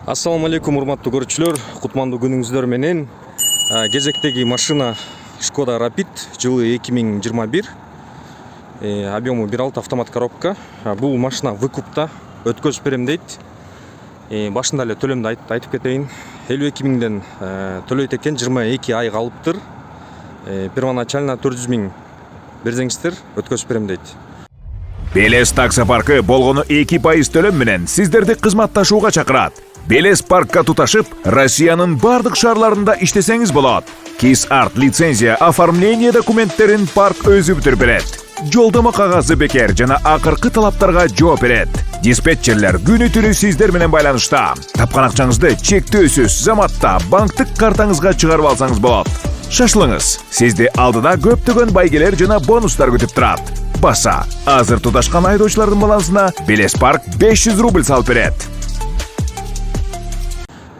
Ассаламу алейкум, урматтуу көрүүчүлөр. Кутмандуу күнүңүздөр менен. Кезектеги машина Skoda Rapid жылы 2021. Объему 1.6 автомат коробка. Бул машина выкупта өткөзүп берем дейт. Башында эле төлөмдү айтып кетейин. 52 миңден төлөйт экен, 22 ай калыптыр. Первоначально 400 миң берсеңиздер өткөзүп берем дейт. Белес таксопаркы болгону 2% төлөм менен сиздерди кызматташууга чакырат. Белес паркка туташып, Россиянын бардык шаарларында иштесеңиз болот. Кис-арт лицензия оформление документтерин парк өзү бүтүрүп берет. Жолдомо кагазы бекер жана акыркы талаптарга жооп берет. Диспетчерлер күнү түнү сиздер менен байланышта. Тапкан акчаңызды чектөөсүз заматта банктык картаңызга чыгарып алсаңыз болот. Шашылыңыз, сизди алдыда көптөгөн байгелер жана бонустар күтүп турат. Баса, азыр туташкан айдоочулардын балансына Белес парк 500 рубль салып берет.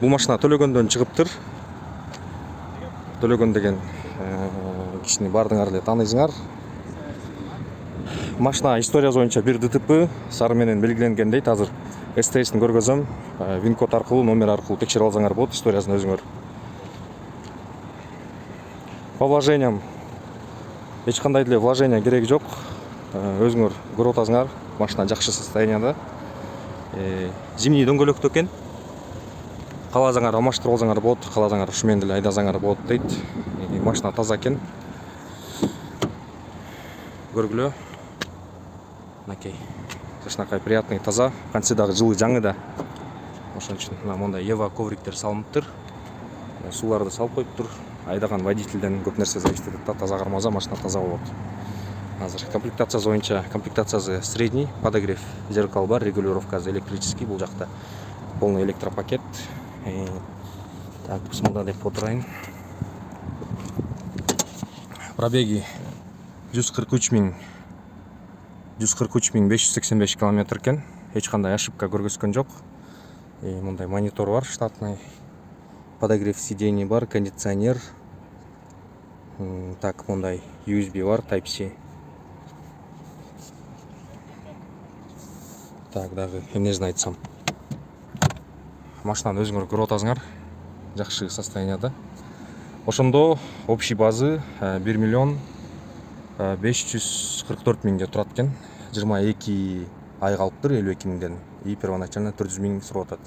Бул машина төлөгөндөн чыгыптыр. Төлөгөн деген кишини баардыгыңар эле тааныйсыңар. Машина историясы боюнча бир ДТП сары менен белгиленген дейт. Азыр СТС'ин көргөзөм. Вин-код аркылуу, номер аркылуу текшерип алсаңар болот историясын өзүңөр. По вложениям эч кандай деле вложение кереги жок. Өзүңөр көрүп атасыңар, машина жакшы состоянияда. Зимний дөңгөлөктө экен. Кааласаңар алмаштырып алсаңар болот, кааласаңар ушу менен деле айдасаңар болот дейт. Машина таза экен. Көргүлө. Мынакей. Жашнакай приятный, таза. Кантсе дагы жылы жаңы да. Ошон үчүн мына мондай Ева ковриктер салыныптыр. Сууларды салып коюптур. Айдаган водительден көп нерсе зависит этет да, таза кармаса машина таза болот. Азыр комплектациясы боюнча комплектациясы средний, подогрев зеркал бар, регулировкасы электрический, бул жакта полный электропакет. Так, мында деп отурайын. Пробеги 143 585 километр экен. Эч кандай ошибка көргөзгөн жок. Мындай монитор бар, штатный. Подогрев сидений бар, кондиционер. Так, мындай USB бар, Type-C. Так, дагы эмнесин айтсам. Машинаны өзүңөр көрүп атасыңар. Жакшы состоянияда. Ошондо общий базы 1 миллион 544 миңге турат экен. 22 ай калыптыр 52 миңден. И первоначально 400 миң сурап атат.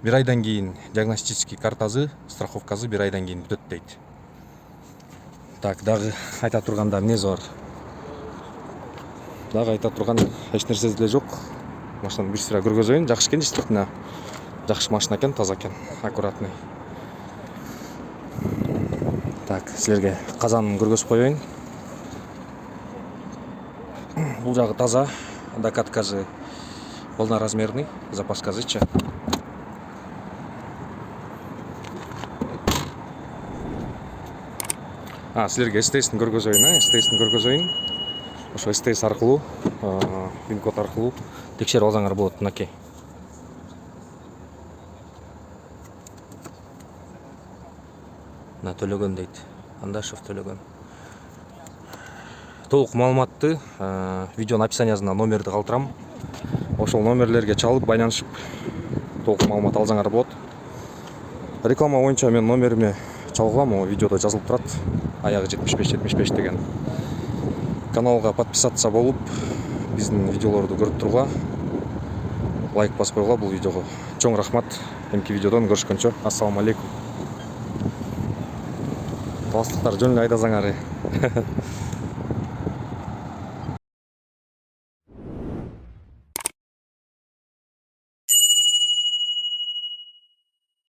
Bir aydan кейін диагностический картасы, страховкасы bir aydan кейін бүтөт дейт. Так, дагы айта турганда эмнеси бар? Дагы айта турган эч нерсе деле жок. Машинаны бир сыра көргөзөйүн. Жакшы экен, действительно. Жакшы машина экен, таза экен, аккуратный. Так, силерге казанын көргөзүп коеюн. Бул жагы таза, докаткасы полноразмерный, запаскасычы. Силерге СТС'ин көргөзөйүн. Ошо СТС аркылуу, вин-код аркылуу текшерип алсаңар болот, мынакей. Төлөгөн дейт. Андашев төлөгөн. Толук маалыматты видеонун описаниясына номерди калтырам. Ошол номерлерге чалып байланышып толук маалымат алсаңар болот. Реклама боюнча мен номериме чалгылам, о видеодо жазылып турат. Аягы 75 деген. Каналга подписаться болуп, биздин видеолорду көрүп турууга, лайк басып койгула бул видеого. Чоң рахмат. Эмки видеодон көрүшкөнчө. Ассаламу алейкум. Таластыктар жөн эле айдасаңар.